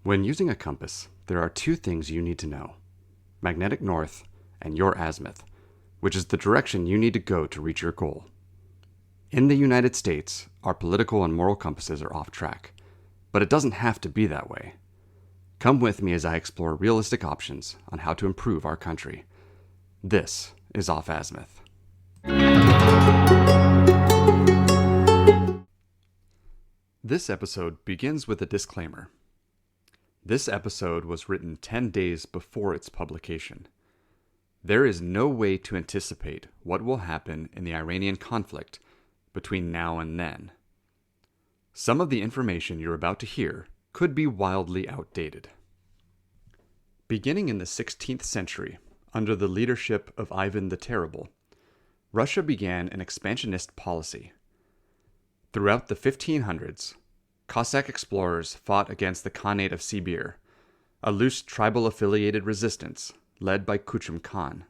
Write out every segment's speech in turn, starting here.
When using a compass, there are two things you need to know: magnetic north and your azimuth, which is the direction you need to go to reach your goal. In the United States, our political and moral compasses are off track, but it doesn't have to be that way. Come with me as I explore realistic options on how to improve our country. This is Off Azimuth. This episode begins with a disclaimer. This episode was written 10 days before its publication. There is no way to anticipate what will happen in the Iranian conflict between now and then. Some of the information you're about to hear could be wildly outdated. Beginning in the 16th century, under the leadership of Ivan the Terrible, Russia began an expansionist policy. Throughout the 1500s, Cossack explorers fought against the Khanate of Sibir, a loose tribal-affiliated resistance led by Kuchum Khan.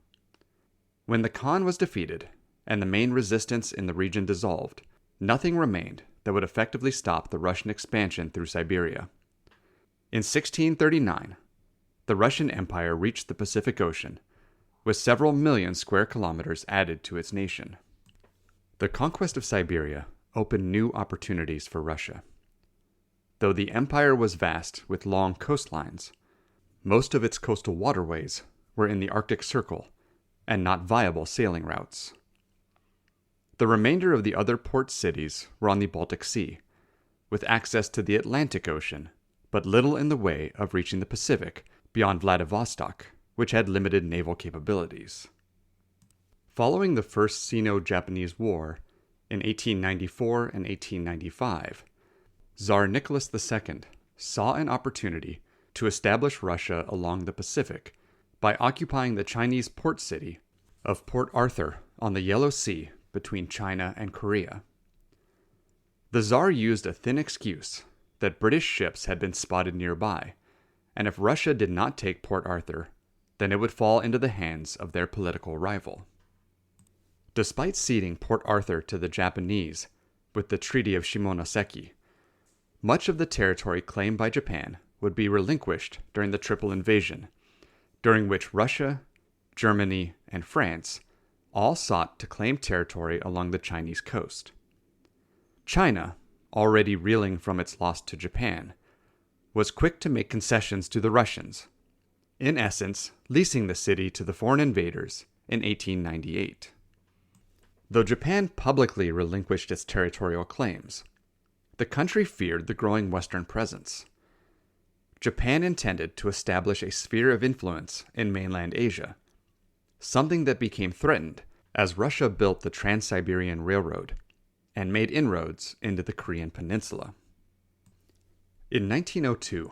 When the Khan was defeated and the main resistance in the region dissolved, nothing remained that would effectively stop the Russian expansion through Siberia. In 1639, the Russian Empire reached the Pacific Ocean, with several million square kilometers added to its nation. The conquest of Siberia opened new opportunities for Russia. Though the empire was vast with long coastlines, most of its coastal waterways were in the Arctic Circle and not viable sailing routes. The remainder of the other port cities were on the Baltic Sea, with access to the Atlantic Ocean, but little in the way of reaching the Pacific beyond Vladivostok, which had limited naval capabilities. Following the First Sino-Japanese War in 1894 and 1895, Tsar Nicholas II saw an opportunity to establish Russia along the Pacific by occupying the Chinese port city of Port Arthur on the Yellow Sea between China and Korea. The Tsar used a thin excuse that British ships had been spotted nearby, and if Russia did not take Port Arthur, then it would fall into the hands of their political rival. Despite ceding Port Arthur to the Japanese with the Treaty of Shimonoseki, much of the territory claimed by Japan would be relinquished during the Triple Invasion, during which Russia, Germany, and France all sought to claim territory along the Chinese coast. China, already reeling from its loss to Japan, was quick to make concessions to the Russians, in essence leasing the city to the foreign invaders in 1898. Though Japan publicly relinquished its territorial claims, the country feared the growing Western presence. Japan intended to establish a sphere of influence in mainland Asia, something that became threatened as Russia built the Trans-Siberian Railroad and made inroads into the Korean Peninsula. In 1902,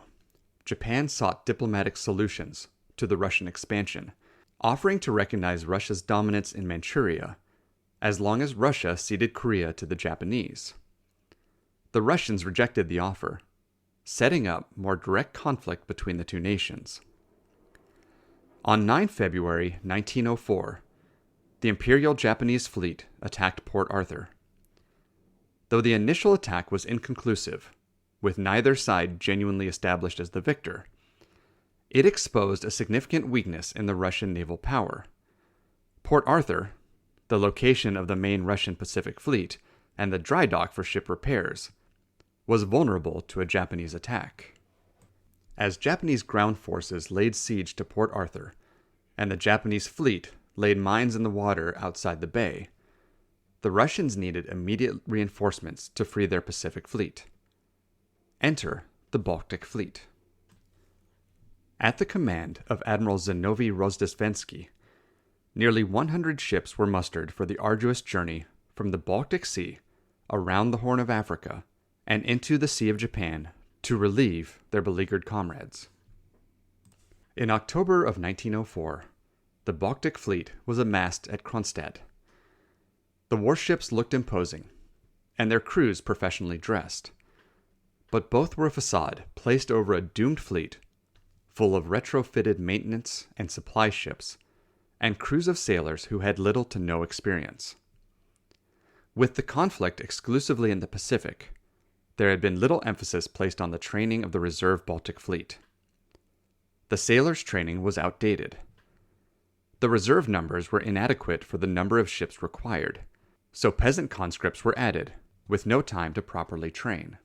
Japan sought diplomatic solutions to the Russian expansion, offering to recognize Russia's dominance in Manchuria as long as Russia ceded Korea to the Japanese. The Russians rejected the offer, setting up more direct conflict between the two nations. On 9 February 1904, the Imperial Japanese fleet attacked Port Arthur. Though the initial attack was inconclusive, with neither side genuinely established as the victor, it exposed a significant weakness in the Russian naval power. Port Arthur, the location of the main Russian Pacific Fleet and the dry dock for ship repairs, was vulnerable to a Japanese attack. As Japanese ground forces laid siege to Port Arthur, and the Japanese fleet laid mines in the water outside the bay, the Russians needed immediate reinforcements to free their Pacific Fleet. Enter the Baltic Fleet. At the command of Admiral Zinovy Rozdestvensky, nearly 100 ships were mustered for the arduous journey from the Baltic Sea, around the Horn of Africa, and into the Sea of Japan to relieve their beleaguered comrades. In October of 1904, the Baltic Fleet was amassed at Kronstadt. The warships looked imposing, and their crews professionally dressed, but both were a facade placed over a doomed fleet full of retrofitted maintenance and supply ships and crews of sailors who had little to no experience. With the conflict exclusively in the Pacific, there had been little emphasis placed on the training of the reserve Baltic fleet. The sailors' training was outdated. The reserve numbers were inadequate for the number of ships required, so peasant conscripts were added, with no time to properly train.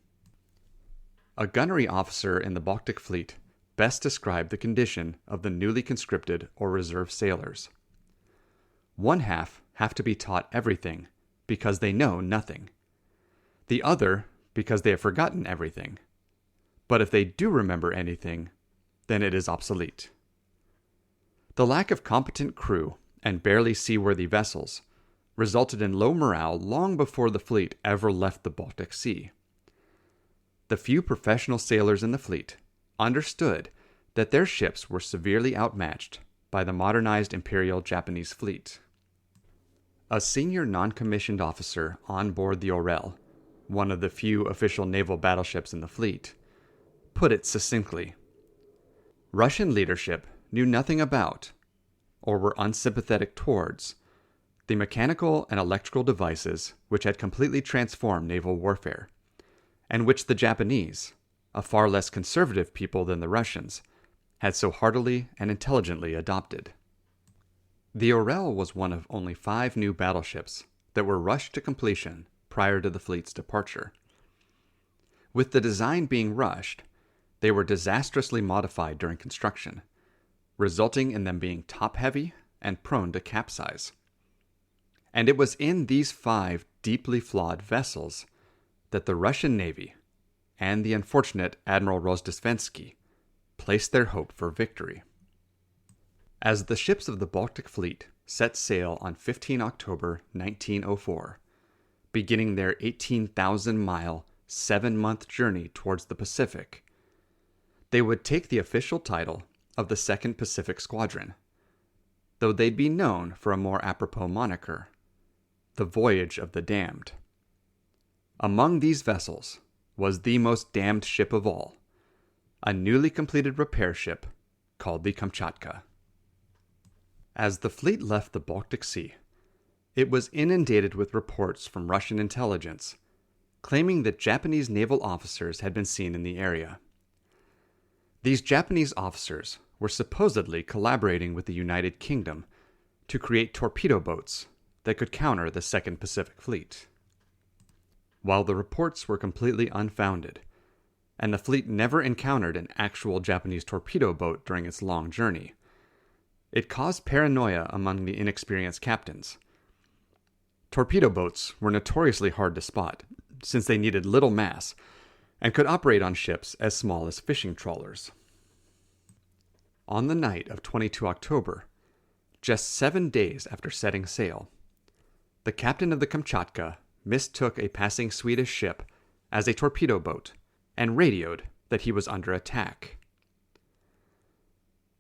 A gunnery officer in the Baltic fleet best described the condition of the newly conscripted or reserve sailors. One half have to be taught everything because they know nothing. The other because they have forgotten everything. But if they do remember anything, then it is obsolete. The lack of competent crew and barely seaworthy vessels resulted in low morale long before the fleet ever left the Baltic Sea. The few professional sailors in the fleet understood that their ships were severely outmatched by the modernized Imperial Japanese fleet. A senior non-commissioned officer on board the Orel, one of the few official naval battleships in the fleet, put it succinctly. Russian leadership knew nothing about, or were unsympathetic towards, the mechanical and electrical devices which had completely transformed naval warfare, and which the Japanese, a far less conservative people than the Russians, had so heartily and intelligently adopted. The Orel was one of only 5 new battleships that were rushed to completion prior to the fleet's departure. With the design being rushed, they were disastrously modified during construction, resulting in them being top-heavy and prone to capsize. And it was in these 5 deeply flawed vessels that the Russian Navy and the unfortunate Admiral Rozdestvensky placed their hope for victory. As the ships of the Baltic Fleet set sail on 15 October 1904, beginning their 18,000-mile, 7-month journey towards the Pacific, they would take the official title of the 2nd Pacific Squadron, though they'd be known for a more apropos moniker, the Voyage of the Damned. Among these vessels was the most damned ship of all, a newly completed repair ship called the Kamchatka. As the fleet left the Baltic Sea, it was inundated with reports from Russian intelligence claiming that Japanese naval officers had been seen in the area. These Japanese officers were supposedly collaborating with the United Kingdom to create torpedo boats that could counter the 2nd Pacific Fleet. While the reports were completely unfounded, and the fleet never encountered an actual Japanese torpedo boat during its long journey, it caused paranoia among the inexperienced captains. Torpedo boats were notoriously hard to spot, since they needed little mass and could operate on ships as small as fishing trawlers. On the night of 22 October, just 7 days after setting sail, the captain of the Kamchatka mistook a passing Swedish ship as a torpedo boat and radioed that he was under attack.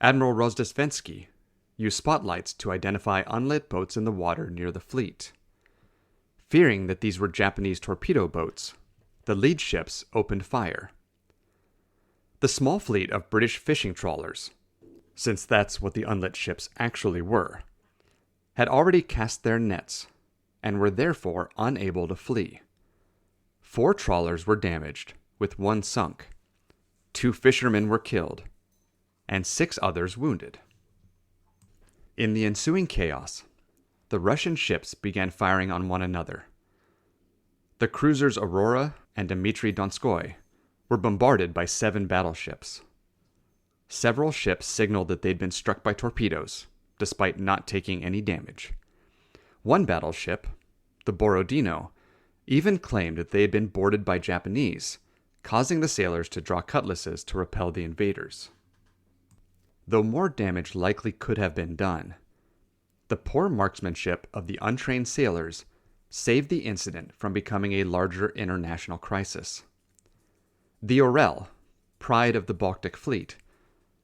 Admiral Rozdestvensky used spotlights to identify unlit boats in the water near the fleet. Fearing that these were Japanese torpedo boats, the lead ships opened fire. The small fleet of British fishing trawlers, since that's what the unlit ships actually were, had already cast their nets and were therefore unable to flee. 4 trawlers were damaged, with 1 sunk. 2 fishermen were killed, and 6 others wounded. In the ensuing chaos, the Russian ships began firing on one another. The cruisers Aurora and Dmitry Donskoy were bombarded by 7 battleships. Several ships signaled that they'd been struck by torpedoes, despite not taking any damage. One battleship, the Borodino, even claimed that they had been boarded by Japanese, causing the sailors to draw cutlasses to repel the invaders. Though more damage likely could have been done, the poor marksmanship of the untrained sailors saved the incident from becoming a larger international crisis. The Orel, pride of the Baltic Fleet,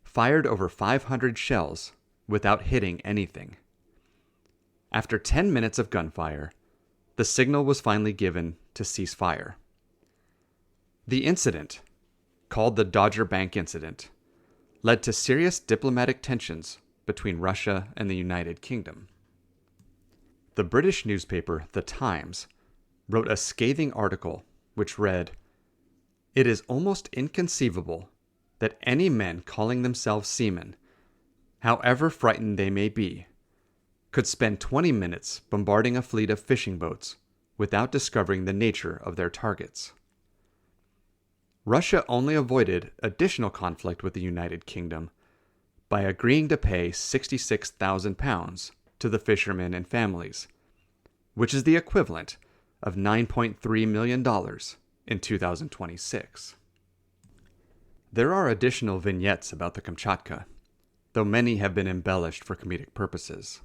fired over 500 shells without hitting anything. After 10 minutes of gunfire, the signal was finally given to cease fire. The incident, called the Dodger Bank Incident, led to serious diplomatic tensions between Russia and the United Kingdom. The British newspaper The Times wrote a scathing article which read, It is almost inconceivable that any men calling themselves seamen, however frightened they may be, could spend 20 minutes bombarding a fleet of fishing boats without discovering the nature of their targets. Russia only avoided additional conflict with the United Kingdom by agreeing to pay £66,000 to the fishermen and families, which is the equivalent of $9.3 million in 2026. There are additional vignettes about the Kamchatka, though many have been embellished for comedic purposes.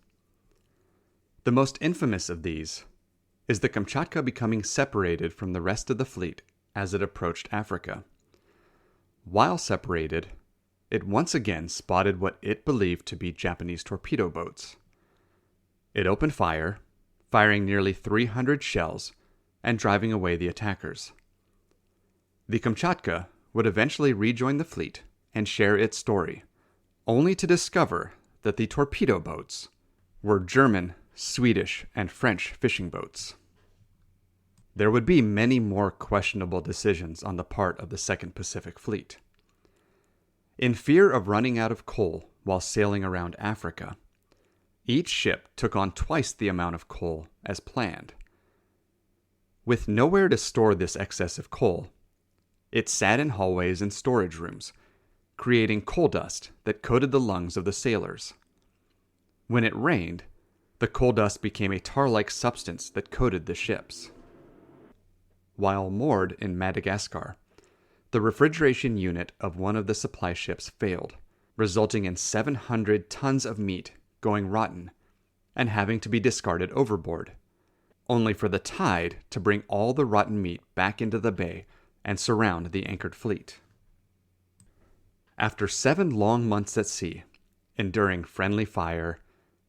The most infamous of these is the Kamchatka becoming separated from the rest of the fleet as it approached Africa. While separated, it once again spotted what it believed to be Japanese torpedo boats. It opened fire, firing nearly 300 shells and driving away the attackers. The Kamchatka would eventually rejoin the fleet and share its story, only to discover that the torpedo boats were German, Swedish, and French fishing boats. There would be many more questionable decisions on the part of the Second Pacific Fleet. In fear of running out of coal while sailing around Africa, each ship took on twice the amount of coal as planned. With nowhere to store this excess of coal, it sat in hallways and storage rooms, creating coal dust that coated the lungs of the sailors. When it rained, the coal dust became a tar-like substance that coated the ships. While moored in Madagascar, the refrigeration unit of one of the supply ships failed, resulting in 700 tons of meat going rotten and having to be discarded overboard, only for the tide to bring all the rotten meat back into the bay and surround the anchored fleet. After 7 long months at sea, enduring friendly fire,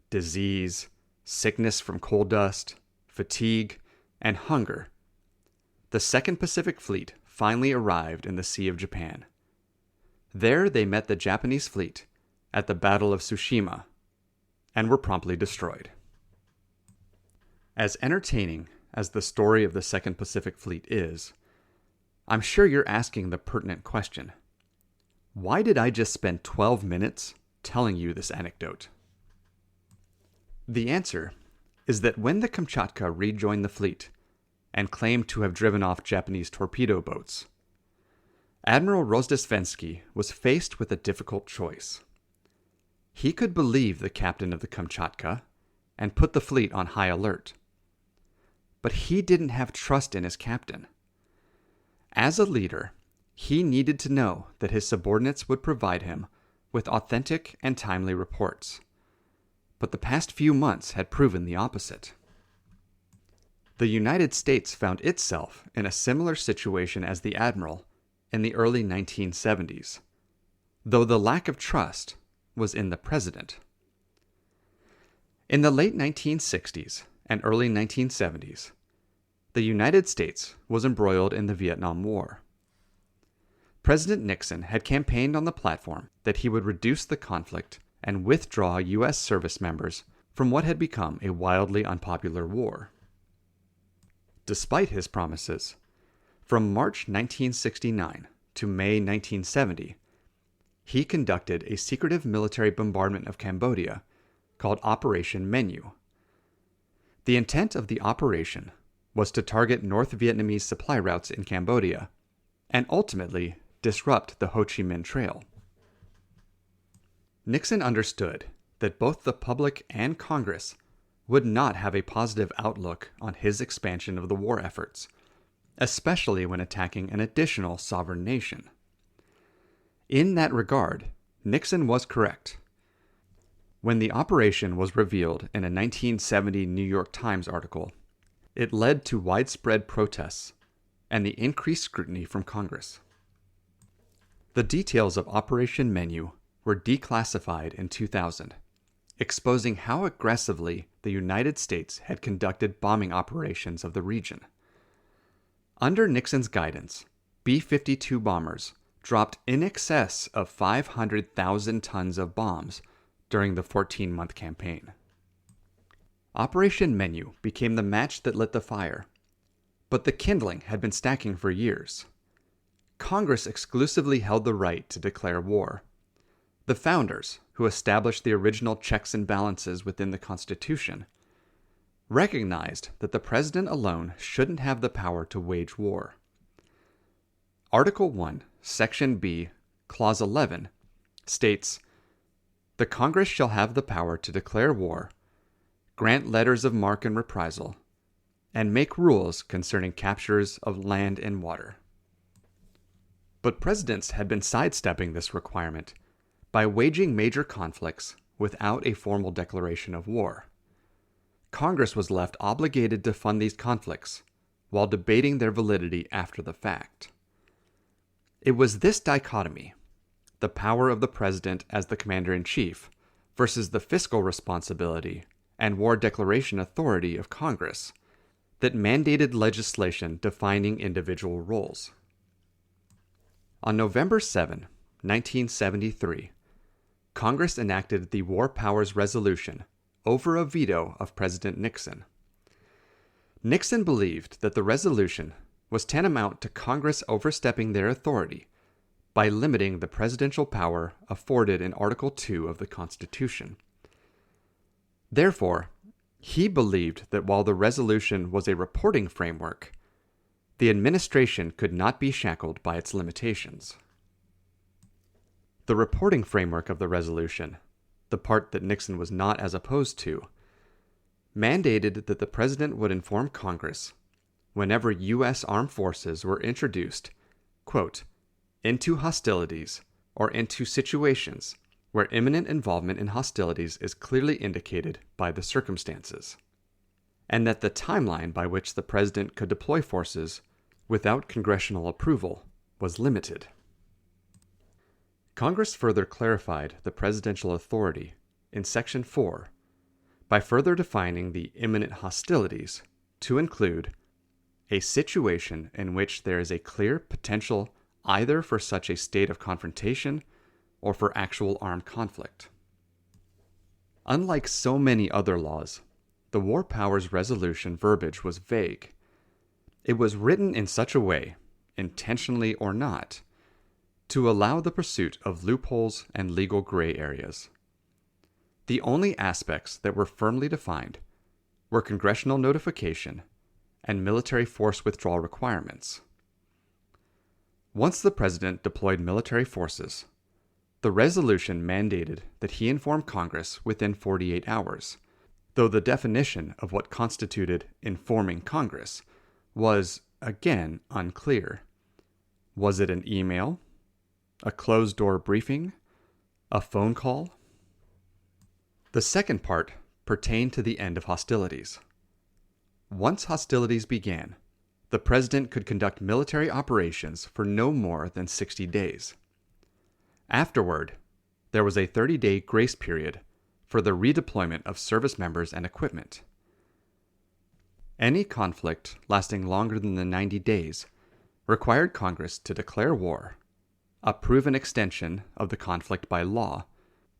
disease, sickness from coal dust, fatigue, and hunger, the Second Pacific Fleet finally arrived in the Sea of Japan. There they met the Japanese fleet at the Battle of Tsushima and were promptly destroyed. As entertaining as the story of the Second Pacific Fleet is, I'm sure you're asking the pertinent question: why did I just spend 12 minutes telling you this anecdote? The answer is that when the Kamchatka rejoined the fleet and claimed to have driven off Japanese torpedo boats, Admiral Rozdestvensky was faced with a difficult choice. He could believe the captain of the Kamchatka and put the fleet on high alert, but he didn't have trust in his captain. As a leader, he needed to know that his subordinates would provide him with authentic and timely reports. But the past few months had proven the opposite. The United States found itself in a similar situation as the Admiral in the early 1970s, though the lack of trust was in the President. In the late 1960s and early 1970s, the United States was embroiled in the Vietnam War. President Nixon had campaigned on the platform that he would reduce the conflict and withdraw U.S. service members from what had become a wildly unpopular war. Despite his promises, from March 1969 to May 1970, he conducted a secretive military bombardment of Cambodia called Operation Menu. The intent of the operation was to target North Vietnamese supply routes in Cambodia and ultimately disrupt the Ho Chi Minh Trail. Nixon understood that both the public and Congress would not have a positive outlook on his expansion of the war efforts, especially when attacking an additional sovereign nation. In that regard, Nixon was correct. When the operation was revealed in a 1970 New York Times article, it led to widespread protests and the increased scrutiny from Congress. The details of Operation Menu were declassified in 2000, exposing how aggressively the United States had conducted bombing operations of the region. Under Nixon's guidance, B-52 bombers dropped in excess of 500,000 tons of bombs during the 14-month campaign. Operation Menu became the match that lit the fire, but the kindling had been stacking for years. Congress exclusively held the right to declare war. The founders, who established the original checks and balances within the Constitution, recognized that the president alone shouldn't have the power to wage war. Article 1, Section B, Clause 11, states, "The Congress shall have the power to declare war, grant letters of marque and reprisal, and make rules concerning captures of land and water." But presidents had been sidestepping this requirement by waging major conflicts without a formal declaration of war. Congress was left obligated to fund these conflicts while debating their validity after the fact. It was this dichotomy, the power of the president as the commander-in-chief versus the fiscal responsibility and war declaration authority of Congress, that mandated legislation defining individual roles. On November 7, 1973, Congress enacted the War Powers Resolution over a veto of President Nixon. Nixon believed that the resolution was tantamount to Congress overstepping their authority by limiting the presidential power afforded in Article 2 of the Constitution. Therefore, he believed that while the resolution was a reporting framework, the administration could not be shackled by its limitations. The reporting framework of the resolution, the part that Nixon was not as opposed to, mandated that the president would inform Congress whenever U.S. armed forces were introduced, quote, into hostilities or into situations where imminent involvement in hostilities is clearly indicated by the circumstances, and that the timeline by which the president could deploy forces without congressional approval was limited. Congress further clarified the presidential authority in Section 4 by further defining the imminent hostilities to include a situation in which there is a clear potential either for such a state of confrontation or for actual armed conflict. Unlike so many other laws, the War Powers Resolution verbiage was vague. It was written in such a way, intentionally or not, to allow the pursuit of loopholes and legal gray areas. The only aspects that were firmly defined were congressional notification and military force withdrawal requirements. Once the president deployed military forces, the resolution mandated that he inform Congress within 48 hours, though the definition of what constituted informing Congress was, again, unclear. Was it an email? A closed-door briefing? A phone call? The second part pertained to the end of hostilities. Once hostilities began, the president could conduct military operations for no more than 60 days. Afterward, there was a 30-day grace period for the redeployment of service members and equipment. Any conflict lasting longer than the 90 days required Congress to declare war, approve an extension of the conflict by law,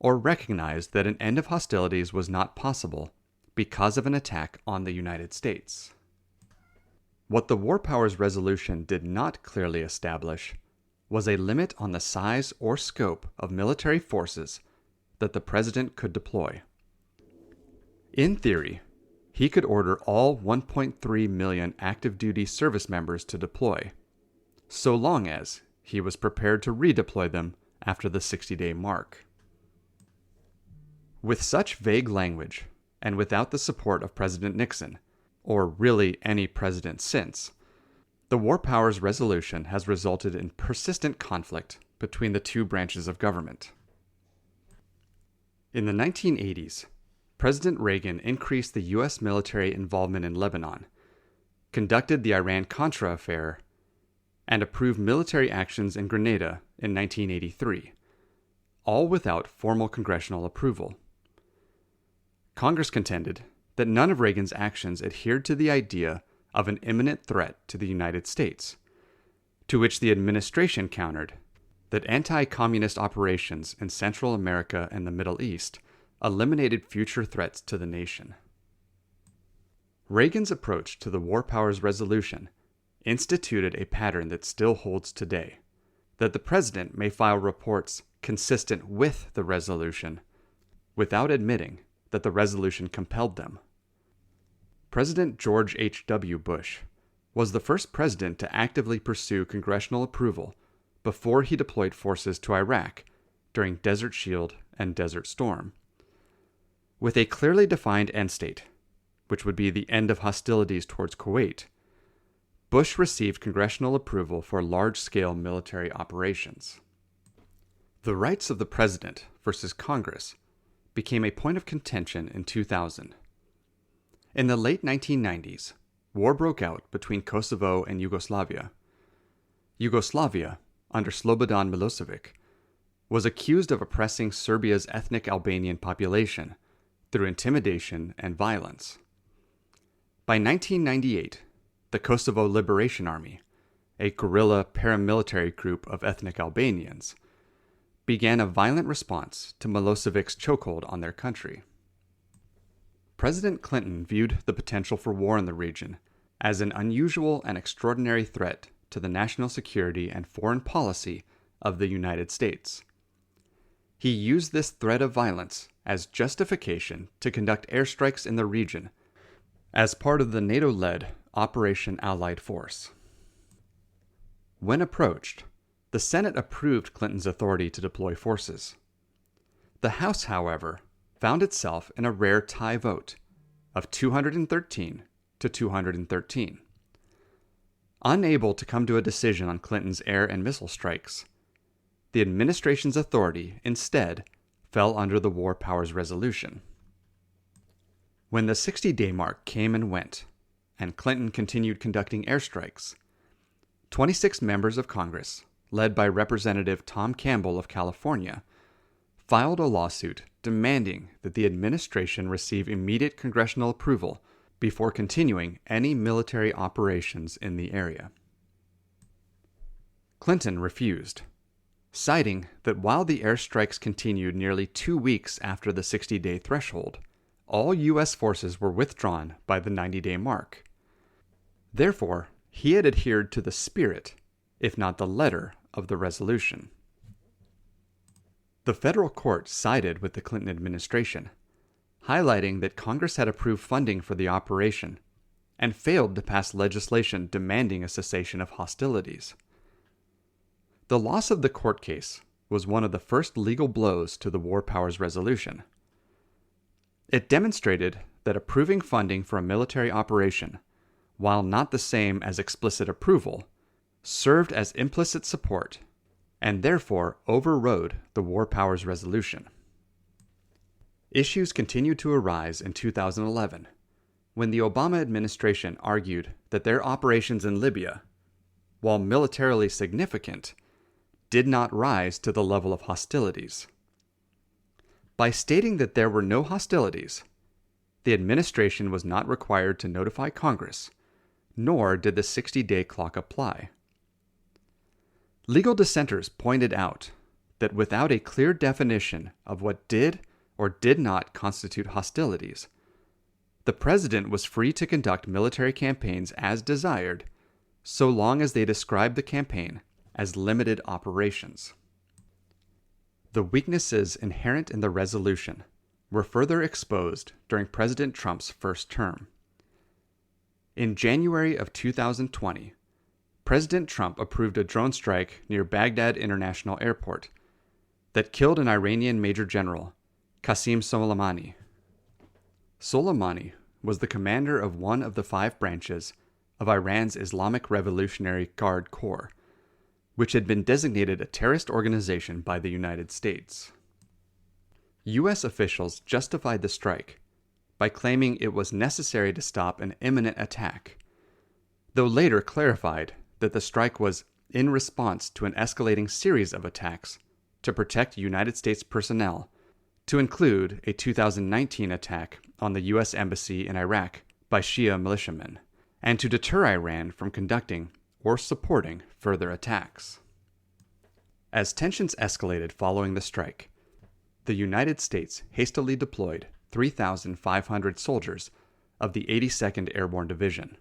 or recognize that an end of hostilities was not possible because of an attack on the United States. What the War Powers Resolution did not clearly establish was a limit on the size or scope of military forces that the president could deploy. In theory, he could order all 1.3 million active duty service members to deploy, so long as he was prepared to redeploy them after the 60-day mark. With such vague language, and without the support of President Nixon, or really any president since, the War Powers Resolution has resulted in persistent conflict between the two branches of government. In the 1980s, President Reagan increased the U.S. military involvement in Lebanon, conducted the Iran-Contra affair, and approved military actions in Grenada in 1983, all without formal congressional approval. Congress contended that none of Reagan's actions adhered to the idea of an imminent threat to the United States, to which the administration countered that anti-communist operations in Central America and the Middle East eliminated future threats to the nation. Reagan's approach to the War Powers Resolution instituted a pattern that still holds today. that the president may file reports consistent with the resolution without admitting that the resolution compelled them. President George H.W. Bush was the first president to actively pursue congressional approval before he deployed forces to Iraq during Desert Shield and Desert Storm. With a clearly defined end state, which would be the end of hostilities towards Kuwait, Bush received congressional approval for large-scale military operations. The rights of the president versus Congress became a point of contention in 2000. In the late 1990s, war broke out between Kosovo and Yugoslavia. Yugoslavia, under Slobodan Milosevic, was accused of oppressing Serbia's ethnic Albanian population through intimidation and violence. By 1998, the Kosovo Liberation Army, a guerrilla paramilitary group of ethnic Albanians, began a violent response to Milosevic's chokehold on their country. President Clinton viewed the potential for war in the region as an unusual and extraordinary threat to the national security and foreign policy of the United States. He used this threat of violence as justification to conduct airstrikes in the region as part of the NATO-led Operation Allied Force. When approached, the Senate approved Clinton's authority to deploy forces. The House, however, found itself in a rare tie vote of 213 to 213. Unable to come to a decision on Clinton's air and missile strikes, the administration's authority instead fell under the War Powers Resolution. When the 60-day mark came and went, and Clinton continued conducting airstrikes, 26 members of Congress, led by Representative Tom Campbell of California, filed a lawsuit demanding that the administration receive immediate congressional approval before continuing any military operations in the area. Clinton refused, citing that while the airstrikes continued nearly 2 weeks after the 60-day threshold, all U.S. forces were withdrawn by the 90-day mark. Therefore, he had adhered to the spirit, if not the letter, of the resolution. The federal court sided with the Clinton administration, highlighting that Congress had approved funding for the operation and failed to pass legislation demanding a cessation of hostilities. The loss of the court case was one of the first legal blows to the War Powers Resolution. It demonstrated that approving funding for a military operation, while not the same as explicit approval, served as implicit support and therefore overrode the War Powers Resolution. Issues continued to arise in 2011 when the Obama administration argued that their operations in Libya, while militarily significant, did not rise to the level of hostilities. By stating that there were no hostilities, the administration was not required to notify Congress, nor did the 60-day clock apply. Legal dissenters pointed out that without a clear definition of what did or did not constitute hostilities, the president was free to conduct military campaigns as desired, so long as they described the campaign as limited operations. The weaknesses inherent in the resolution were further exposed during President Trump's first term. In January of 2020, President Trump approved a drone strike near Baghdad International Airport that killed an Iranian Major General, Qasem Soleimani. Soleimani was the commander of one of the 5 branches of Iran's Islamic Revolutionary Guard Corps, which had been designated a terrorist organization by the United States. U.S. officials justified the strike by claiming it was necessary to stop an imminent attack, though later clarified that the strike was in response to an escalating series of attacks to protect United States personnel, to include a 2019 attack on the U.S. Embassy in Iraq by Shia militiamen, and to deter Iran from conducting or supporting further attacks. As tensions escalated following the strike, the United States hastily deployed 3,500 soldiers of the 82nd Airborne Division.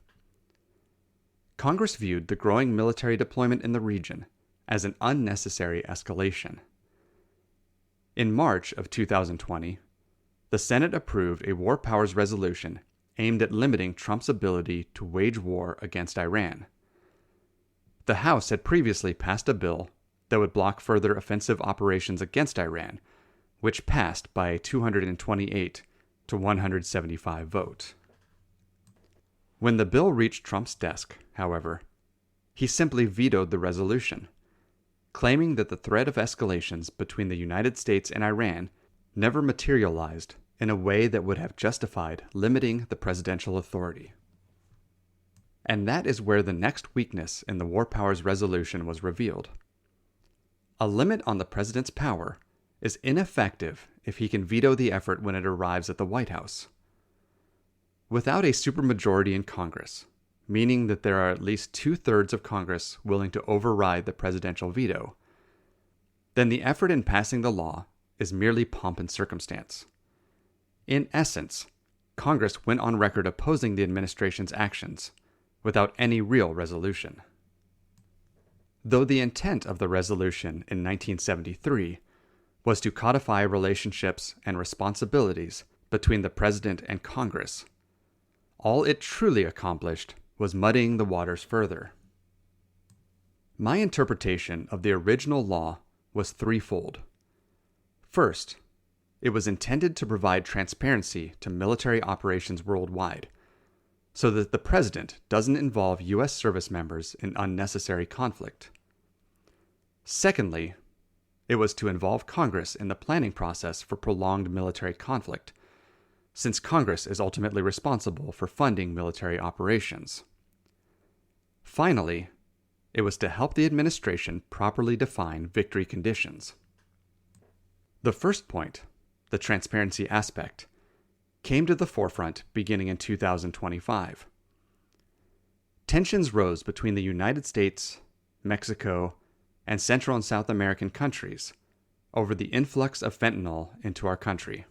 Congress viewed the growing military deployment in the region as an unnecessary escalation. In March of 2020, the Senate approved a war powers resolution aimed at limiting Trump's ability to wage war against Iran. The House had previously passed a bill that would block further offensive operations against Iran, which passed by a 228 to 175 vote. When the bill reached Trump's desk, however, he simply vetoed the resolution, claiming that the threat of escalations between the United States and Iran never materialized in a way that would have justified limiting the presidential authority. And that is where the next weakness in the War Powers Resolution was revealed. A limit on the president's power is ineffective if he can veto the effort when it arrives at the White House. Without a supermajority in Congress, meaning that there are at least 2/3 of Congress willing to override the presidential veto, then the effort in passing the law is merely pomp and circumstance. In essence, Congress went on record opposing the administration's actions without any real resolution. Though the intent of the resolution in 1973 was to codify relationships and responsibilities between the president and Congress, all it truly accomplished was muddying the waters further. My interpretation of the original law was threefold. First, it was intended to provide transparency to military operations worldwide, so that the president doesn't involve U.S. service members in unnecessary conflict. Secondly, it was to involve Congress in the planning process for prolonged military conflict, since Congress is ultimately responsible for funding military operations. Finally, it was to help the administration properly define victory conditions. The first point, the transparency aspect, came to the forefront beginning in 2025. Tensions rose between the United States, Mexico, and Central and South American countries over the influx of fentanyl into our country.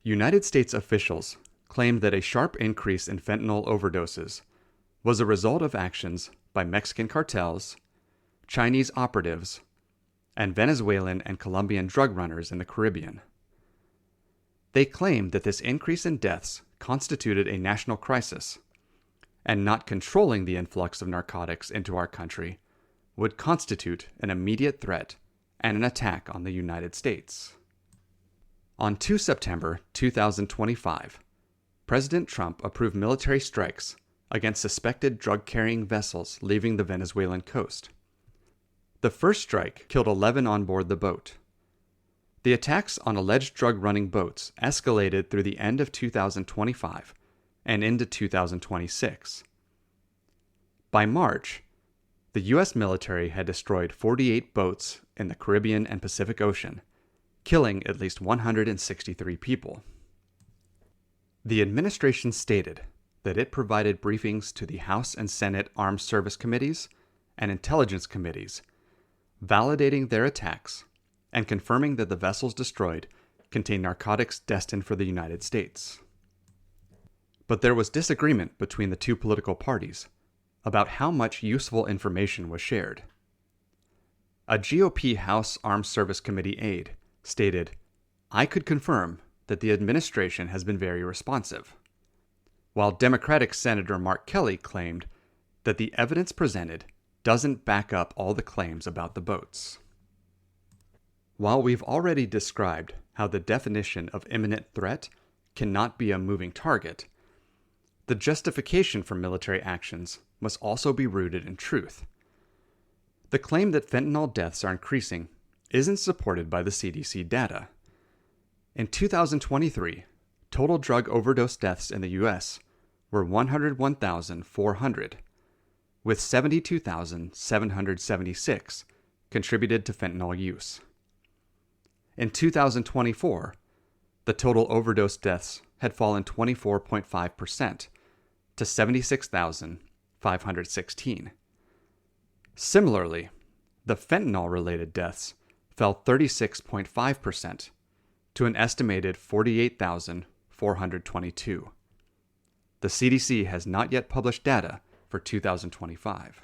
United States officials claimed that a sharp increase in fentanyl overdoses was a result of actions by Mexican cartels, Chinese operatives, and Venezuelan and Colombian drug runners in the Caribbean. They claimed that this increase in deaths constituted a national crisis, and not controlling the influx of narcotics into our country would constitute an immediate threat and an attack on the United States. On 2 September 2025, President Trump approved military strikes against suspected drug-carrying vessels leaving the Venezuelan coast. The first strike killed 11 on board the boat. The attacks on alleged drug-running boats escalated through the end of 2025 and into 2026. By March, the U.S. military had destroyed 48 boats in the Caribbean and Pacific Ocean, killing at least 163 people. The administration stated that it provided briefings to the House and Senate Armed Service Committees and Intelligence Committees, validating their attacks and confirming that the vessels destroyed contained narcotics destined for the United States. But there was disagreement between the two political parties about how much useful information was shared. A GOP House Armed Service Committee aide stated, "I could confirm that the administration has been very responsive," while Democratic Senator Mark Kelly claimed that the evidence presented doesn't back up all the claims about the boats. While we've already described how the definition of imminent threat cannot be a moving target, the justification for military actions must also be rooted in truth. The claim that fentanyl deaths are increasing isn't supported by the CDC data. In 2023, total drug overdose deaths in the U.S. were 101,400, with 72,776 contributed to fentanyl use. In 2024, the total overdose deaths had fallen 24.5% to 76,516. Similarly, the fentanyl-related deaths fell 36.5% to an estimated 48,422. The CDC has not yet published data for 2025.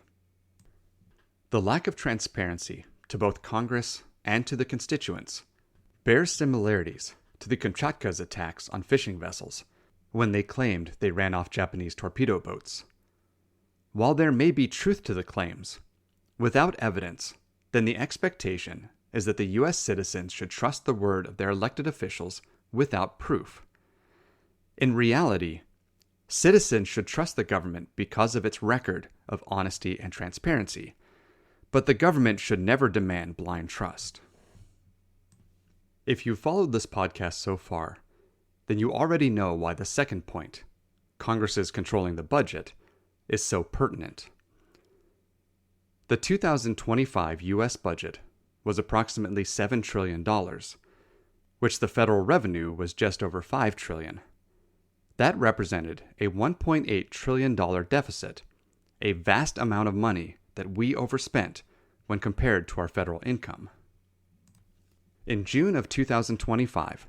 The lack of transparency to both Congress and to the constituents bears similarities to the Kamchatka's attacks on fishing vessels when they claimed they ran off Japanese torpedo boats. While there may be truth to the claims, without evidence, then the expectation is that the U.S. citizens should trust the word of their elected officials without proof. In reality, citizens should trust the government because of its record of honesty and transparency, but the government should never demand blind trust. If you've followed this podcast so far, then you already know why the second point, Congress's controlling the budget, is so pertinent. The 2025 U.S. budget was approximately $7 trillion, which the federal revenue was just over $5 trillion. That represented a $1.8 trillion deficit, a vast amount of money that we overspent when compared to our federal income. In June of 2025,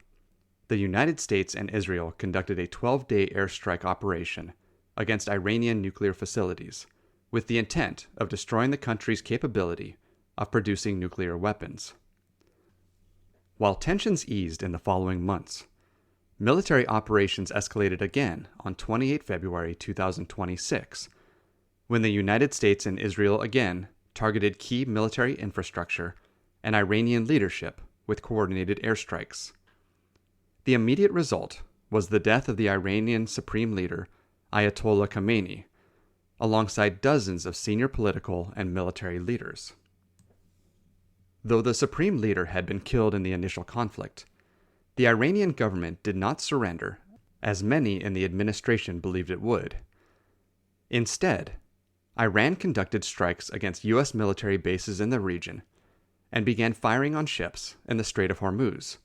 the United States and Israel conducted a 12-day airstrike operation against Iranian nuclear facilities, with the intent of destroying the country's capability of producing nuclear weapons. While tensions eased in the following months, military operations escalated again on 28 February 2026, when the United States and Israel again targeted key military infrastructure and Iranian leadership with coordinated airstrikes. The immediate result was the death of the Iranian Supreme Leader, Ayatollah Khamenei, alongside dozens of senior political and military leaders. Though the Supreme Leader had been killed in the initial conflict, the Iranian government did not surrender, as many in the administration believed it would. Instead, Iran conducted strikes against U.S. military bases in the region and began firing on ships in the Strait of Hormuz,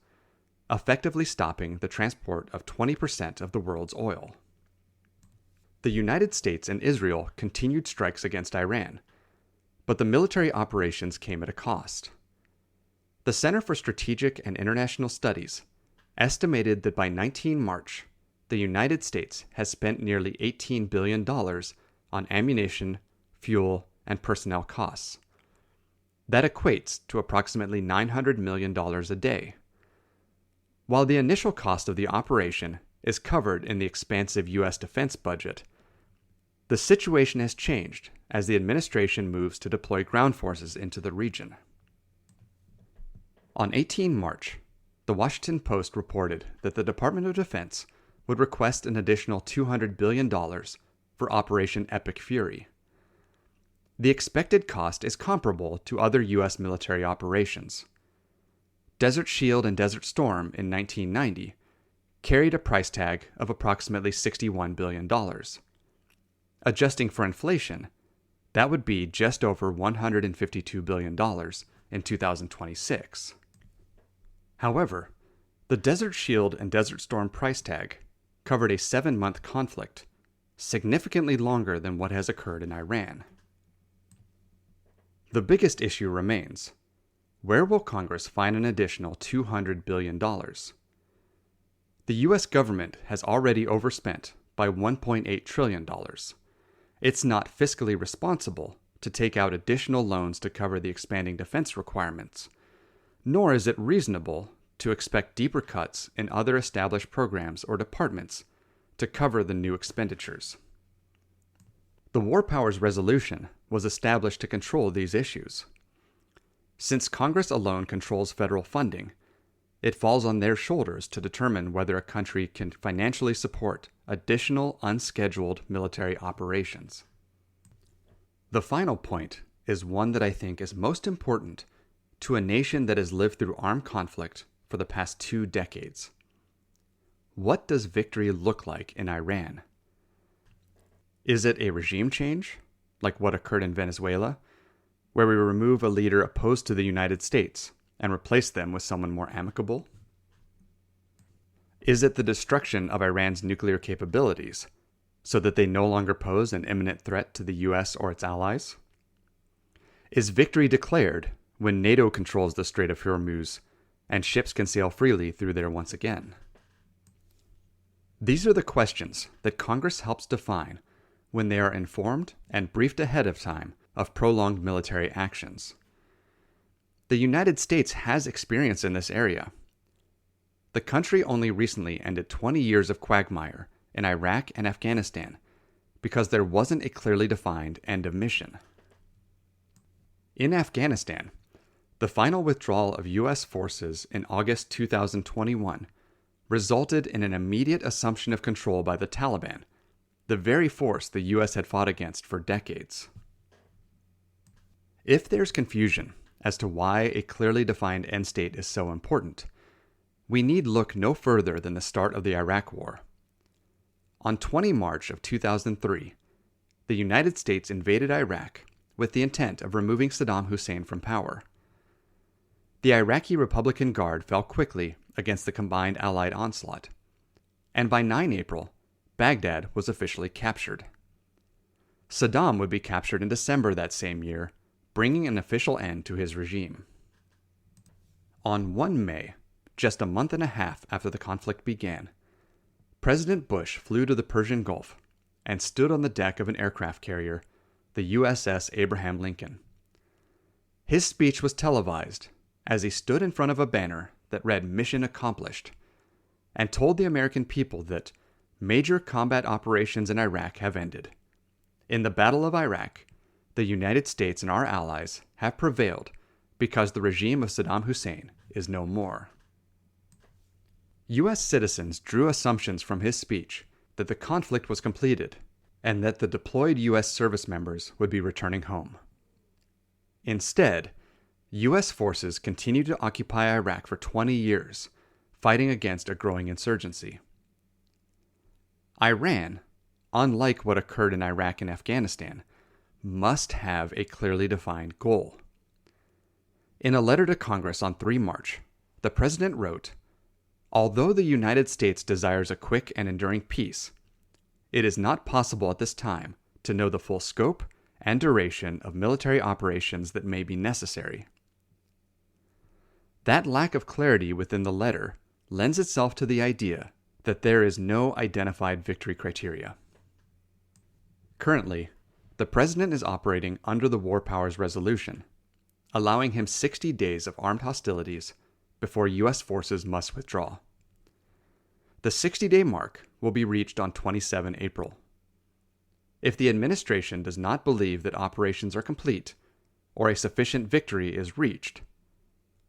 effectively stopping the transport of 20% of the world's oil. The United States and Israel continued strikes against Iran, but the military operations came at a cost. The Center for Strategic and International Studies estimated that by 19 March, the United States has spent nearly $18 billion on ammunition, fuel, and personnel costs. That equates to approximately $900 million a day. While the initial cost of the operation is covered in the expansive U.S. defense budget, the situation has changed as the administration moves to deploy ground forces into the region. On 18 March, the Washington Post reported that the Department of Defense would request an additional $200 billion for Operation Epic Fury. The expected cost is comparable to other U.S. military operations. Desert Shield and Desert Storm in 1990 carried a price tag of approximately $61 billion. Adjusting for inflation, that would be just over $152 billion in 2026. However, the Desert Shield and Desert Storm price tag covered a 7-month conflict, significantly longer than what has occurred in Iran. The biggest issue remains: where will Congress find an additional $200 billion? The U.S. government has already overspent by $1.8 trillion. It's not fiscally responsible to take out additional loans to cover the expanding defense requirements, nor is it reasonable to expect deeper cuts in other established programs or departments to cover the new expenditures. The War Powers Resolution was established to control these issues. Since Congress alone controls federal funding, it falls on their shoulders to determine whether a country can financially support additional unscheduled military operations. The final point is one that I think is most important to a nation that has lived through armed conflict for the past 2 decades. What does victory look like in Iran? Is it a regime change, like what occurred in Venezuela, where we remove a leader opposed to the United States and replace them with someone more amicable? Is it the destruction of Iran's nuclear capabilities, so that they no longer pose an imminent threat to the U.S. or its allies? Is victory declared when NATO controls the Strait of Hormuz and ships can sail freely through there once again? These are the questions that Congress helps define when they are informed and briefed ahead of time of prolonged military actions. The United States has experience in this area. The country only recently ended 20 years of quagmire in Iraq and Afghanistan because there wasn't a clearly defined end of mission. In Afghanistan, the final withdrawal of U.S. forces in August 2021 resulted in an immediate assumption of control by the Taliban, the very force the U.S. had fought against for decades. If there's confusion as to why a clearly defined end state is so important, we need look no further than the start of the Iraq War. On 20 March of 2003, the United States invaded Iraq with the intent of removing Saddam Hussein from power. The Iraqi Republican Guard fell quickly against the combined Allied onslaught, and by 9 April, Baghdad was officially captured. Saddam would be captured in December that same year, bringing an official end to his regime. On 1 May, just a month and a half after the conflict began, President Bush flew to the Persian Gulf and stood on the deck of an aircraft carrier, the USS Abraham Lincoln. His speech was televised as he stood in front of a banner that read "Mission Accomplished" and told the American people that major combat operations in Iraq have ended. In the Battle of Iraq, the United States and our allies have prevailed because the regime of Saddam Hussein is no more. U.S. citizens drew assumptions from his speech that the conflict was completed and that the deployed U.S. service members would be returning home. Instead, U.S. forces continued to occupy Iraq for 20 years, fighting against a growing insurgency. Iran, unlike what occurred in Iraq and Afghanistan, must have a clearly defined goal. In a letter to Congress on 3 March, the President wrote, "Although the United States desires a quick and enduring peace, it is not possible at this time to know the full scope and duration of military operations that may be necessary." That lack of clarity within the letter lends itself to the idea that there is no identified victory criteria. Currently, the President is operating under the War Powers Resolution, allowing him 60 days of armed hostilities before U.S. forces must withdraw. The 60-day mark will be reached on 27 April. If the administration does not believe that operations are complete or a sufficient victory is reached,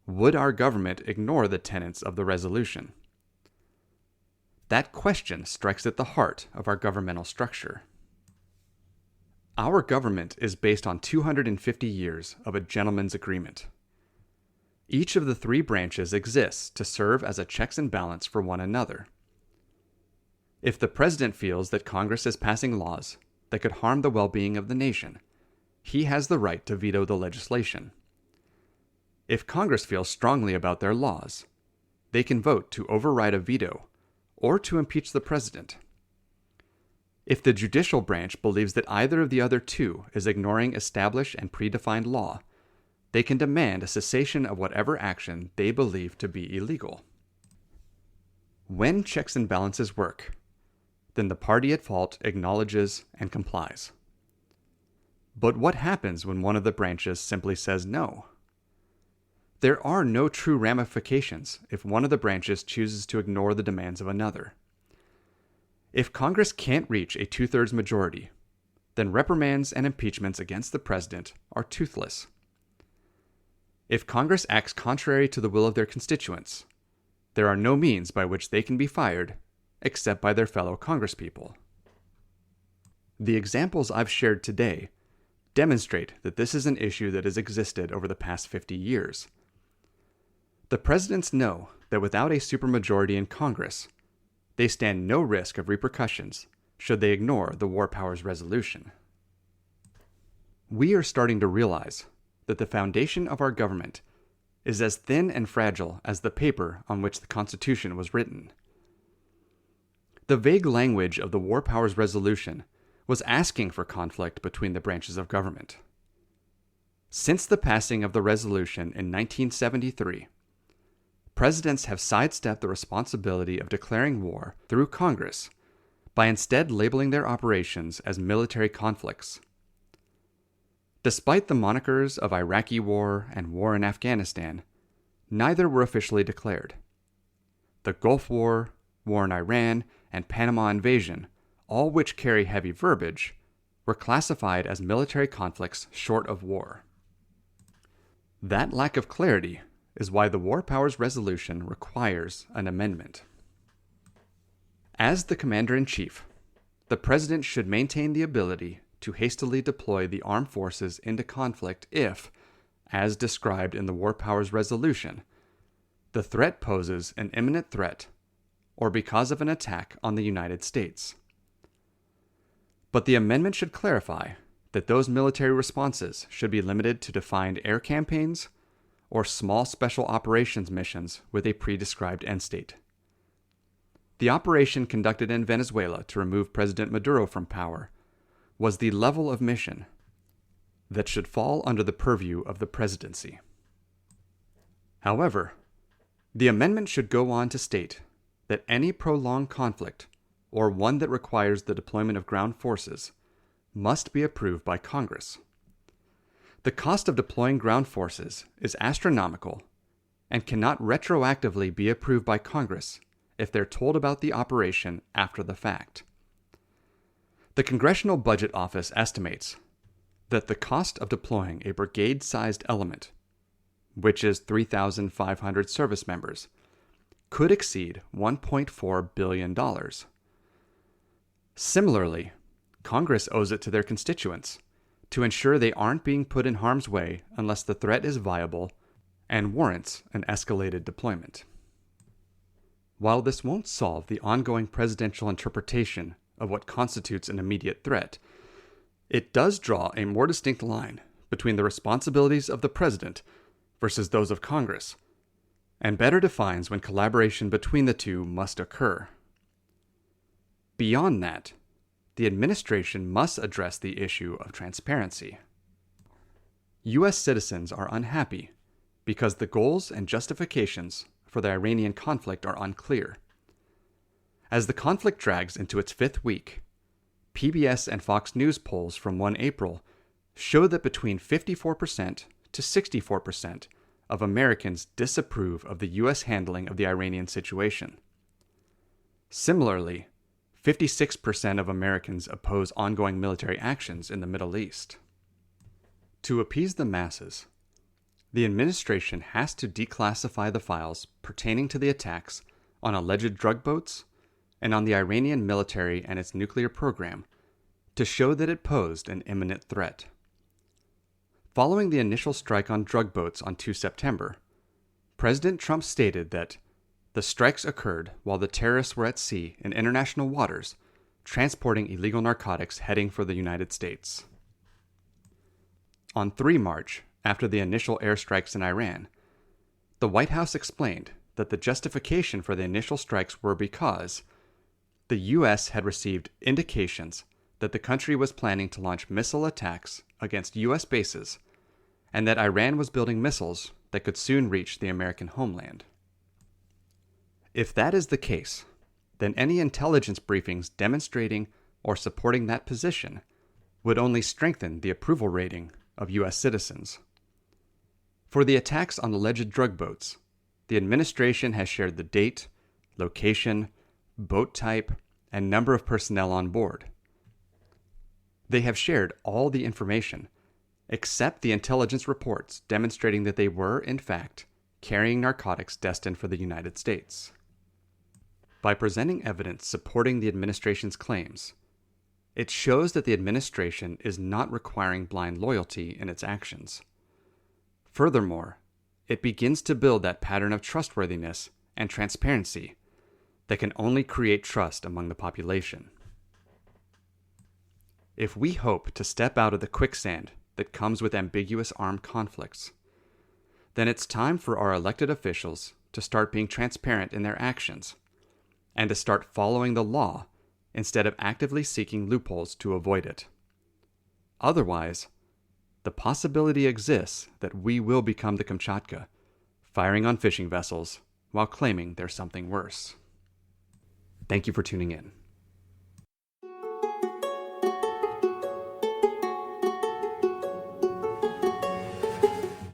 would our government ignore the tenets of the resolution? That question strikes at the heart of our governmental structure. Our government is based on 250 years of a gentleman's agreement. Each of the 3 branches exists to serve as a checks and balance for one another. If the President feels that Congress is passing laws that could harm the well-being of the nation, he has the right to veto the legislation. If Congress feels strongly about their laws, they can vote to override a veto or to impeach the President. If the judicial branch believes that either of the other 2 is ignoring established and predefined law, they can demand a cessation of whatever action they believe to be illegal. When checks and balances work, then the party at fault acknowledges and complies. But what happens when one of the branches simply says no? There are no true ramifications if one of the branches chooses to ignore the demands of another. If Congress can't reach a 2/3 majority, then reprimands and impeachments against the President are toothless. If Congress acts contrary to the will of their constituents, there are no means by which they can be fired except by their fellow Congresspeople. The examples I've shared today demonstrate that this is an issue that has existed over the past 50 years. The presidents know that without a supermajority in Congress, they stand no risk of repercussions should they ignore the War Powers Resolution. We are starting to realize that the foundation of our government is as thin and fragile as the paper on which the Constitution was written. The vague language of the War Powers Resolution was asking for conflict between the branches of government. Since the passing of the resolution in 1973, presidents have sidestepped the responsibility of declaring war through Congress by instead labeling their operations as military conflicts. Despite the monikers of Iraqi War and War in Afghanistan, neither were officially declared. The Gulf War, War in Iran, and Panama Invasion, all which carry heavy verbiage, were classified as military conflicts short of war. That lack of clarity is why the War Powers Resolution requires an amendment. As the Commander-in-Chief, the President should maintain the ability to hastily deploy the armed forces into conflict if, as described in the War Powers Resolution, the threat poses an imminent threat or because of an attack on the United States. But the amendment should clarify that those military responses should be limited to defined air campaigns or small special operations missions with a pre-described end state. The operation conducted in Venezuela to remove President Maduro from power was the level of mission that should fall under the purview of the presidency. However, the amendment should go on to state that any prolonged conflict, or one that requires the deployment of ground forces, must be approved by Congress. The cost of deploying ground forces is astronomical and cannot retroactively be approved by Congress if they're told about the operation after the fact. The Congressional Budget Office estimates that the cost of deploying a brigade-sized element, which is 3,500 service members, could exceed $1.4 billion. Similarly, Congress owes it to their constituents to ensure they aren't being put in harm's way unless the threat is viable and warrants an escalated deployment. While this won't solve the ongoing presidential interpretation of what constitutes an immediate threat, it does draw a more distinct line between the responsibilities of the president versus those of Congress, and better defines when collaboration between the two must occur. Beyond that, the administration must address the issue of transparency. U.S. citizens are unhappy because the goals and justifications for the Iranian conflict are unclear. As the conflict drags into its fifth week, PBS and Fox News polls from 1 April show that between 54% to 64% of Americans disapprove of the U.S. handling of the Iranian situation. Similarly, 56% of Americans oppose ongoing military actions in the Middle East. To appease the masses, the administration has to declassify the files pertaining to the attacks on alleged drug boats and on the Iranian military and its nuclear program to show that it posed an imminent threat. Following the initial strike on drug boats on 2 September, President Trump stated that the strikes occurred while the terrorists were at sea in international waters, transporting illegal narcotics heading for the United States. On 3 March, after the initial airstrikes in Iran, the White House explained that the justification for the initial strikes were because the U.S. had received indications that the country was planning to launch missile attacks against U.S. bases and that Iran was building missiles that could soon reach the American homeland. If that is the case, then any intelligence briefings demonstrating or supporting that position would only strengthen the approval rating of U.S. citizens. For the attacks on alleged drug boats, the administration has shared the date, location, boat type, and number of personnel on board. They have shared all the information, except the intelligence reports demonstrating that they were, in fact, carrying narcotics destined for the United States. By presenting evidence supporting the administration's claims, it shows that the administration is not requiring blind loyalty in its actions. Furthermore, it begins to build that pattern of trustworthiness and transparency that can only create trust among the population. If we hope to step out of the quicksand that comes with ambiguous armed conflicts, then it's time for our elected officials to start being transparent in their actions and to start following the law instead of actively seeking loopholes to avoid it. Otherwise, the possibility exists that we will become the Kamchatka, firing on fishing vessels while claiming there's something worse. Thank you for tuning in.